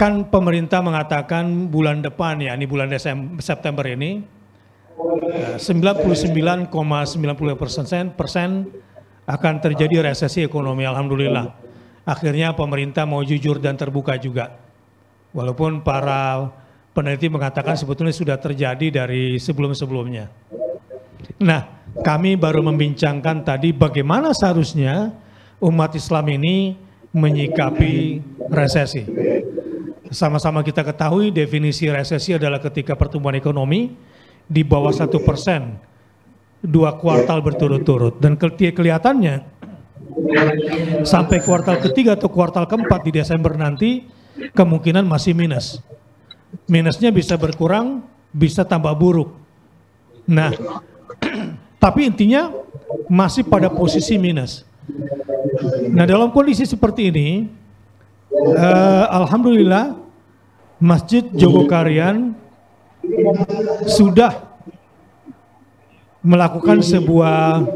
kan pemerintah mengatakan bulan depan ya, ini bulan September ini 99,90% akan terjadi resesi ekonomi. Alhamdulillah. Akhirnya pemerintah mau jujur dan terbuka juga. Walaupun para peneliti mengatakan sebetulnya sudah terjadi dari sebelum-sebelumnya. Nah, kami baru membincangkan tadi bagaimana seharusnya umat Islam ini menyikapi resesi. Sama-sama kita ketahui definisi resesi adalah ketika pertumbuhan ekonomi di bawah 1%, 2 kuartal berturut-turut. Dan kelihatannya sampai kuartal ketiga atau kuartal keempat di Desember nanti kemungkinan masih minus. Minusnya bisa berkurang, bisa tambah buruk. Nah, tapi intinya masih pada posisi minus. Nah, dalam kondisi seperti ini, alhamdulillah Masjid Jogokarian sudah melakukan sebuah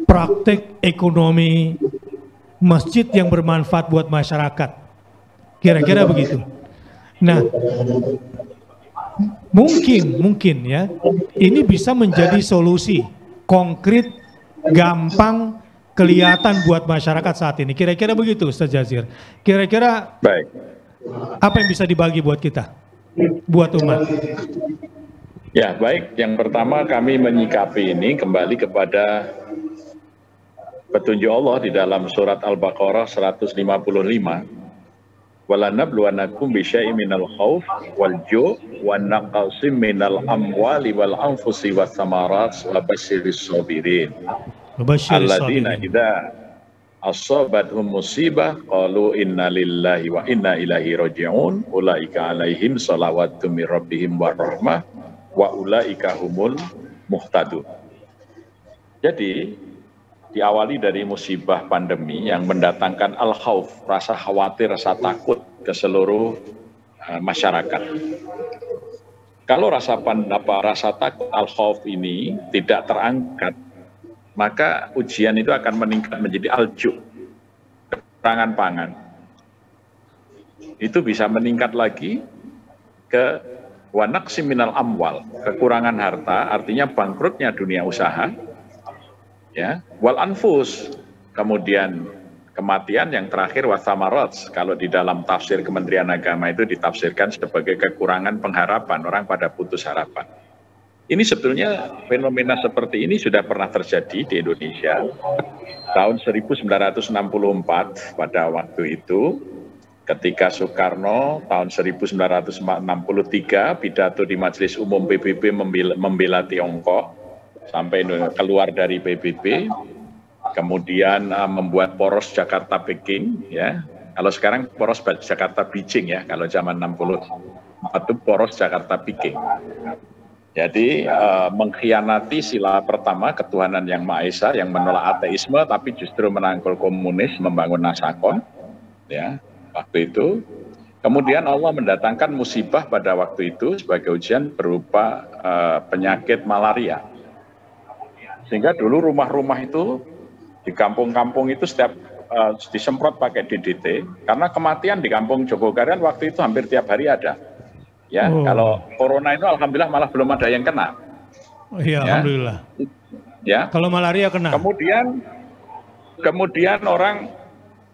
praktek ekonomi masjid yang bermanfaat buat masyarakat. Kira-kira begitu. Nah, mungkin ya, ini bisa menjadi solusi konkret, gampang, kelihatan buat masyarakat saat ini. Kira-kira begitu, Ustaz Jazir. Kira-kira baik. Apa yang bisa dibagi buat kita, buat umat? Ya, baik. Yang pertama kami menyikapi ini kembali kepada petunjuk Allah di dalam surat Al-Baqarah 155. Walanabluwanakum bisyai'in minal khauf wal ju' wan naqsim minal amwali wal anfusi was samarat wa basyiris sabirin. Alladzina idza asabathum musibah qalu inna lillahi wa inna ilaihi raji'un ulaika alaihim shalawatun mir rabbihim wa rahmah wa ulaika humul muhtadun. Jadi diawali dari musibah pandemi yang mendatangkan al-khauf, rasa khawatir, rasa takut ke seluruh masyarakat. Kalau rasa takut al-khauf ini tidak terangkat, maka ujian itu akan meningkat menjadi al-ju', kekurangan pangan. Itu bisa meningkat lagi ke wa naqsim minal amwal, kekurangan harta, artinya bangkrutnya dunia usaha. Ya, wal anfus, kemudian kematian yang terakhir wasamarat, kalau di dalam tafsir Kementerian Agama itu ditafsirkan sebagai kekurangan pengharapan, orang pada putus harapan. Ini sebetulnya fenomena seperti ini sudah pernah terjadi di Indonesia tahun 1964 pada waktu itu ketika Soekarno tahun 1963 pidato di Majelis Umum PBB membela Tiongkok sampai keluar dari PBB, kemudian membuat poros Jakarta Peking, ya. Kalau sekarang poros Jakarta Beijing ya, kalau zaman 64 itu poros Jakarta Peking. Jadi mengkhianati sila pertama ketuhanan yang Maha Esa yang menolak ateisme tapi justru menangkul komunis, membangun Nasakon, ya waktu itu. Kemudian Allah mendatangkan musibah pada waktu itu sebagai ujian berupa penyakit malaria. Sehingga dulu rumah-rumah itu di kampung-kampung itu setiap disemprot pakai DDT, karena kematian di kampung Jogokarian waktu itu hampir tiap hari ada. Ya, kalau corona itu alhamdulillah malah belum ada yang kena. Iya, ya. Alhamdulillah. Ya. Kalau malaria kena. Kemudian orang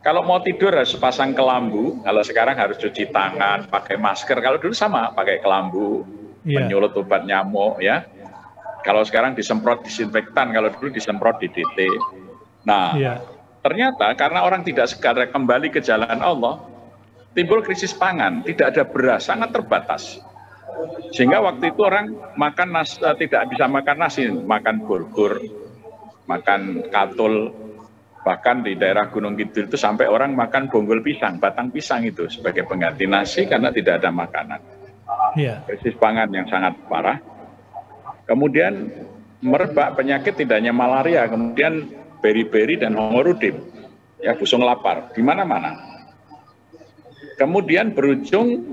kalau mau tidur harus pasang kelambu, kalau sekarang harus cuci tangan, pakai masker. Kalau dulu sama, pakai kelambu, menyulut obat nyamuk, ya. Kalau sekarang disemprot disinfektan, kalau dulu disemprot DDT. Nah, ternyata karena orang tidak segera kembali ke jalan Allah, timbul krisis pangan, tidak ada beras, sangat terbatas. Sehingga waktu itu orang makan tidak bisa makan nasi, makan bulgur, makan katul, bahkan di daerah Gunung Kidul itu sampai orang makan bonggol pisang, batang pisang itu sebagai pengganti nasi karena tidak ada makanan. Krisis pangan yang sangat parah. Kemudian merebak penyakit tidak hanya malaria, kemudian beri-beri dan hongorudim, ya busung lapar di mana-mana. Kemudian berujung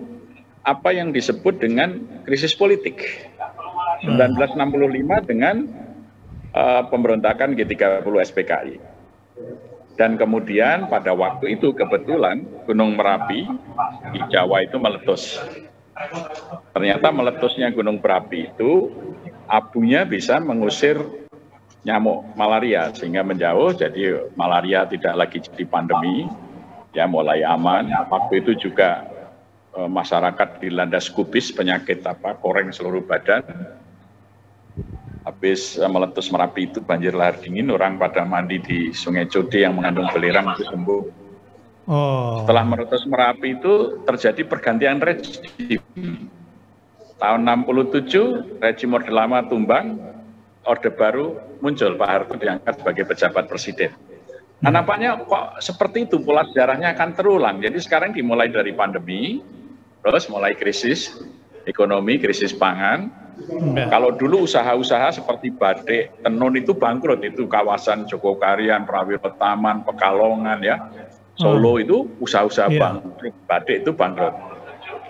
apa yang disebut dengan krisis politik 1965 dengan pemberontakan G30 SPKI. Dan kemudian pada waktu itu kebetulan Gunung Merapi di Jawa itu meletus. Ternyata meletusnya Gunung Merapi itu abunya bisa mengusir nyamuk malaria sehingga menjauh, jadi malaria tidak lagi jadi pandemi, ya mulai aman. Waktu itu juga masyarakat dilanda skubis, penyakit koreng seluruh badan. Habis meletus Merapi itu banjir lahar dingin, orang pada mandi di Sungai Code yang mengandung belerang itu sembuh. Setelah meletus Merapi itu terjadi pergantian rejim. Tahun 67 rejim Orde Lama tumbang, Orde Baru muncul, Pak Harto diangkat sebagai pejabat presiden. Nah, nampaknya kok seperti itu pola sejarahnya akan terulang. Jadi sekarang dimulai dari pandemi, terus mulai krisis ekonomi, krisis pangan. Kalau dulu usaha-usaha seperti batik, tenun itu bangkrut, itu kawasan Jogokarian, Prawiro Taman, Pekalongan ya, Solo itu usaha-usaha bangkrut, batik itu bangkrut.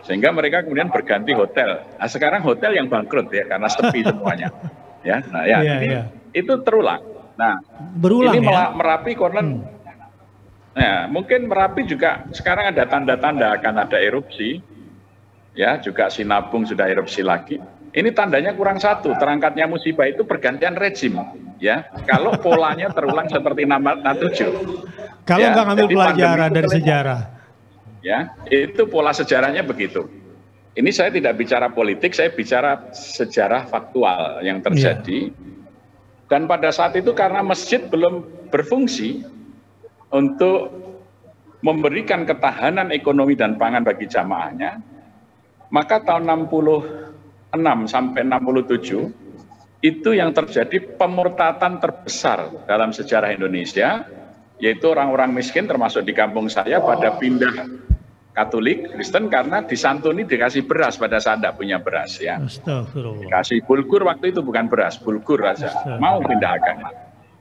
Sehingga mereka kemudian berganti hotel. Nah, sekarang hotel yang bangkrut ya karena sepi semuanya. Ya, nah ya, itu terulang. Nah, berulang ini ya? Merapi konon. Nah, mungkin Merapi juga sekarang ada tanda-tanda akan ada erupsi. Ya, juga Sinabung sudah erupsi lagi. Ini tandanya kurang satu, terangkatnya musibah itu pergantian rejim, ya. Kalau polanya terulang seperti 67. Kalau nggak ngambil pelajaran dari sejarah, ya, itu pola sejarahnya begitu. Ini saya tidak bicara politik, saya bicara sejarah faktual yang terjadi. Dan pada saat itu karena masjid belum berfungsi untuk memberikan ketahanan ekonomi dan pangan bagi jamaahnya, maka tahun 66 sampai 67 itu yang terjadi pemurtatan terbesar dalam sejarah Indonesia, yaitu orang-orang miskin termasuk di kampung saya pada pindah Katolik, Kristen karena disantuni dikasih beras pada saat tidak punya beras ya. Dikasih bulgur waktu itu bukan beras, bulgur aja. Mau pindah agama.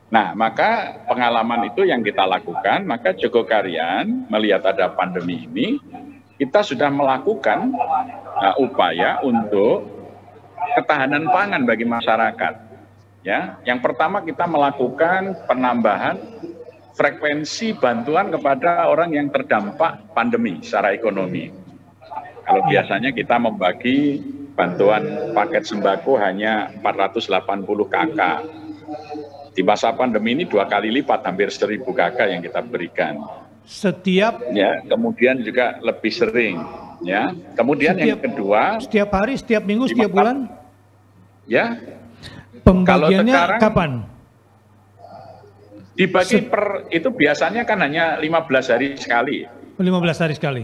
Nah, maka pengalaman itu yang kita lakukan, maka Jogokarian melihat ada pandemi ini, kita sudah melakukan upaya untuk ketahanan pangan bagi masyarakat. Ya, yang pertama kita melakukan penambahan frekuensi bantuan kepada orang yang terdampak pandemi secara ekonomi. Kalau biasanya kita membagi bantuan paket sembako hanya 480 KK. Di masa pandemi ini 2 kali lipat, hampir 1000 KK yang kita berikan. Setiap ya, kemudian juga lebih sering ya. Kemudian yang kedua, setiap hari, setiap minggu, setiap bulan? Ya. Pembagiannya sekarang, kapan? Dibagi per itu biasanya kan hanya 15 hari sekali. 15 hari sekali.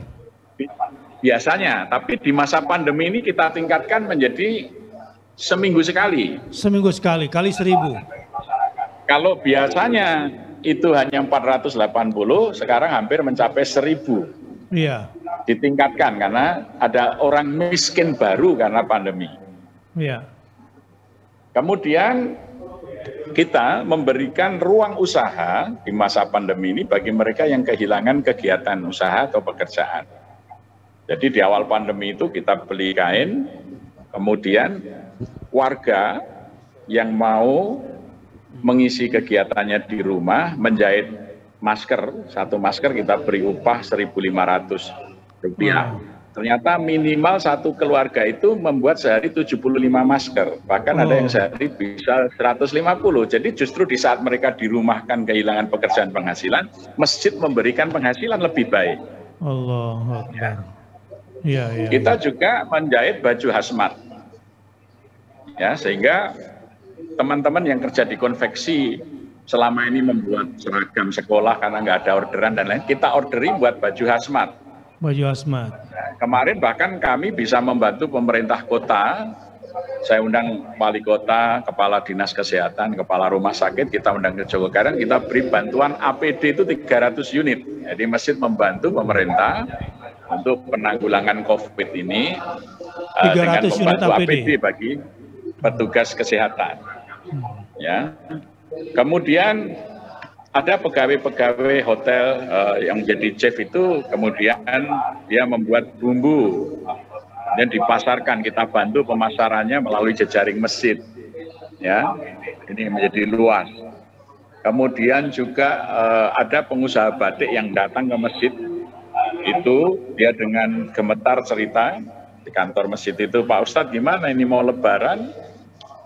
Biasanya, tapi di masa pandemi ini kita tingkatkan menjadi seminggu sekali. Seminggu sekali, kali 1000. Kalau biasanya itu hanya 480, sekarang hampir mencapai 1000. Iya. Ditingkatkan karena ada orang miskin baru karena pandemi. Iya. Kemudian kita memberikan ruang usaha di masa pandemi ini bagi mereka yang kehilangan kegiatan usaha atau pekerjaan. Jadi di awal pandemi itu kita beli kain, kemudian warga yang mau mengisi kegiatannya di rumah menjahit masker, satu masker kita beri upah Rp1.500. Ternyata minimal satu keluarga itu membuat sehari 75 masker, bahkan ada yang sehari bisa 150. Jadi justru di saat mereka dirumahkan kehilangan pekerjaan penghasilan, masjid memberikan penghasilan lebih baik. Allahu Akbar. Ya, ya, kita juga menjahit baju hazmat, ya, sehingga teman-teman yang kerja di konveksi selama ini membuat seragam sekolah karena nggak ada orderan dan lain, kita orderi buat baju hazmat. Baju hazmat. Kemarin bahkan kami bisa membantu pemerintah kota. Saya undang wali kota, kepala dinas kesehatan, kepala rumah sakit, kita undang ke Jogokarian, kita beri bantuan APD itu 300 unit. Jadi masjid membantu pemerintah untuk penanggulangan COVID ini dengan membantu APD bagi petugas kesehatan. Ya. Kemudian ada pegawai-pegawai hotel yang menjadi chef itu kemudian dia membuat bumbu dan dipasarkan, kita bantu pemasarannya melalui jejaring masjid, ya, ini menjadi luas. Kemudian juga ada pengusaha batik yang datang ke masjid, itu dia dengan gemetar cerita di kantor masjid itu, Pak Ustadz gimana ini mau lebaran,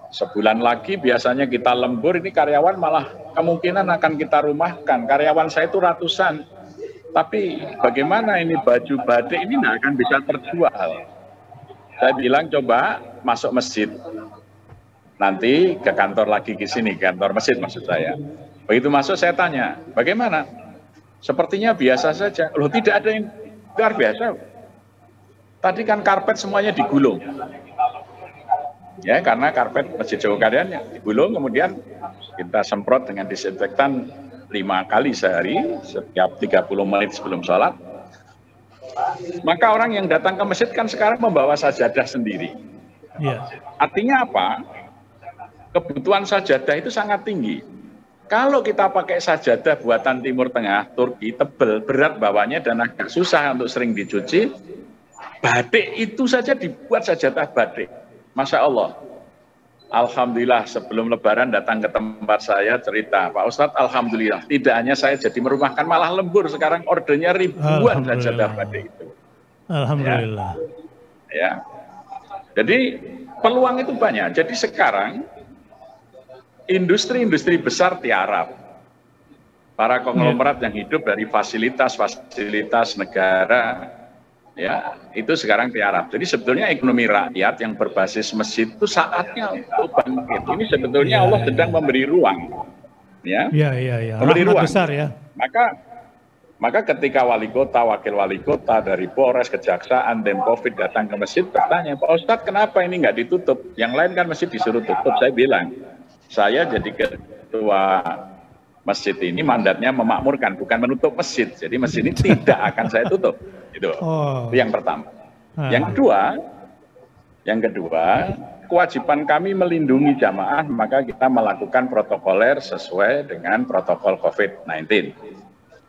sebulan lagi biasanya kita lembur, ini karyawan malah kemungkinan akan kita rumahkan, karyawan saya itu ratusan, tapi bagaimana ini baju batik ini nggak akan bisa terjual. Saya bilang coba masuk masjid, nanti ke kantor lagi ke sini, kantor masjid maksud saya. Begitu masuk saya tanya, bagaimana? Sepertinya biasa saja. Loh, tidak ada yang luar biasa. Tadi kan karpet semuanya digulung. Ya, karena karpet Masjid Jogokarian digulung, kemudian kita semprot dengan disinfektan 5 kali sehari, setiap 30 menit sebelum sholat. Maka orang yang datang ke masjid kan sekarang membawa sajadah sendiri. Ya. Artinya apa? Kebutuhan sajadah itu sangat tinggi. Kalau kita pakai sajadah buatan Timur Tengah, Turki, tebel, berat bawahnya dan agak susah untuk sering dicuci, batik itu saja dibuat sajadah batik. Masya Allah. Alhamdulillah sebelum lebaran datang ke tempat saya cerita, Pak Ustadz alhamdulillah tidak hanya saya jadi merumahkan, malah lembur, sekarang ordernya ribuan sajadah batik itu. Alhamdulillah. Ya. Jadi peluang itu banyak. Jadi sekarang industri-industri besar tiarap. Para konglomerat yang hidup dari fasilitas-fasilitas negara, ya itu sekarang tiarap. Jadi sebetulnya ekonomi rakyat yang berbasis masjid itu saatnya untuk bangkit. Ini sebetulnya Allah sedang memberi ruang, ya. Memberi ruang besar ya. Maka ketika wali kota, wakil wali kota dari Polres, Kejaksaan, Dem-Covid datang ke masjid bertanya, Pak Ustadz kenapa ini nggak ditutup? Yang lain kan masjid disuruh tutup. Saya bilang, saya jadi ketua masjid ini mandatnya memakmurkan, bukan menutup masjid. Jadi masjid ini tidak akan saya tutup. Itu yang pertama. Yang kedua, kewajiban kami melindungi jamaah, maka kita melakukan protokoler sesuai dengan protokol COVID-19.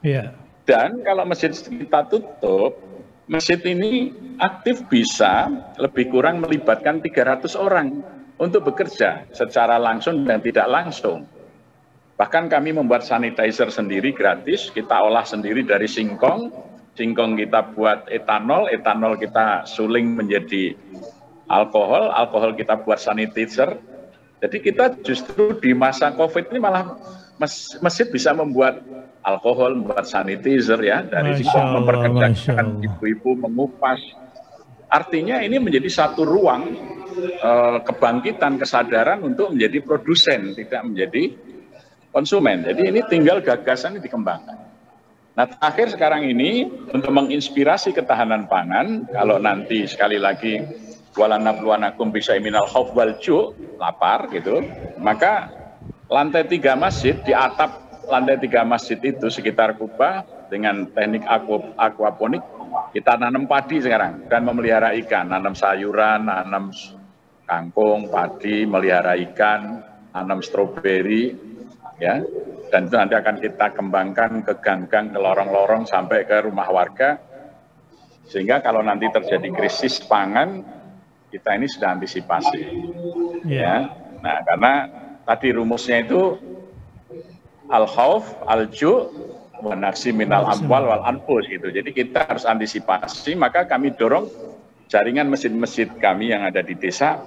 Iya. Dan kalau masjid kita tutup, masjid ini aktif bisa lebih kurang melibatkan 300 orang untuk bekerja secara langsung dan tidak langsung. Bahkan kami membuat sanitizer sendiri gratis, kita olah sendiri dari singkong kita buat etanol kita suling menjadi alkohol kita buat sanitizer. Jadi kita justru di masa COVID ini malah masjid bisa membuat alkohol, membuat sanitizer ya, dari singkong, memperkerjakan ibu-ibu mengupas. Artinya ini menjadi satu ruang kebangkitan, kesadaran untuk menjadi produsen, tidak menjadi konsumen. Jadi ini tinggal gagasan dikembangkan. Nah, terakhir sekarang ini untuk menginspirasi ketahanan pangan, kalau nanti sekali lagi walanabluwanakum bisyai'in minal khauf wal ju', lapar gitu, maka lantai 3 masjid, di atap lantai 3 masjid itu sekitar Kubah dengan teknik aquaponik, kita nanam padi sekarang dan memelihara ikan, nanam sayuran, nanam kangkung, padi, melihara ikan, nanam stroberi, ya. Dan itu nanti akan kita kembangkan ke gang-gang, ke lorong-lorong sampai ke rumah warga, sehingga kalau nanti terjadi krisis pangan, kita ini sudah antisipasi. Ya. Nah, karena tadi rumusnya itu al-khauf, al-ju', wa naqsi minal amwal wal anfus gitu. Jadi kita harus antisipasi, maka kami dorong jaringan masjid-masjid kami yang ada di desa,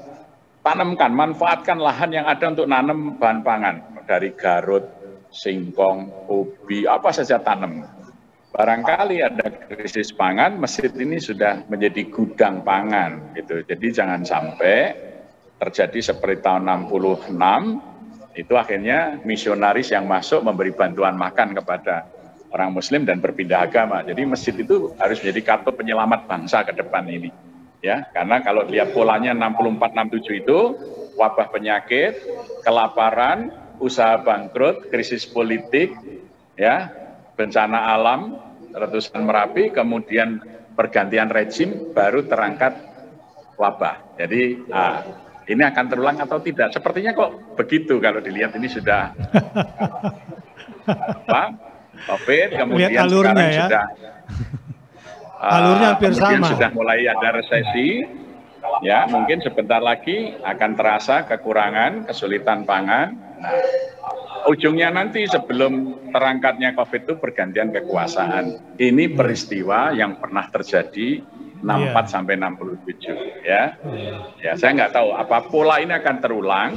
tanamkan, manfaatkan lahan yang ada untuk nanam bahan pangan dari Garut, singkong, ubi, apa saja tanam. Barangkali ada krisis pangan, masjid ini sudah menjadi gudang pangan gitu. Jadi jangan sampai terjadi seperti tahun 66 itu akhirnya misionaris yang masuk memberi bantuan makan kepada orang muslim dan berpindah agama. Jadi masjid itu harus menjadi kartu penyelamat bangsa ke depan ini. Ya, karena kalau lihat polanya 64-67 itu wabah penyakit, kelaparan, usaha bangkrut, krisis politik, ya, bencana alam, letusan Merapi, kemudian pergantian rezim, baru terangkat wabah. Jadi ini akan terulang atau tidak? Sepertinya kok begitu kalau dilihat ini sudah COVID, kemudian lihat alurnya sekarang ya. sudah alurnya hampir kemudian sama. sudah mulai ada resesi. Ya, mungkin sebentar lagi akan terasa kekurangan, kesulitan pangan. Nah, ujungnya nanti sebelum terangkatnya COVID itu pergantian kekuasaan. Ini peristiwa yang pernah terjadi 64 sampai 67 ya. Ya, saya nggak tahu apa pola ini akan terulang.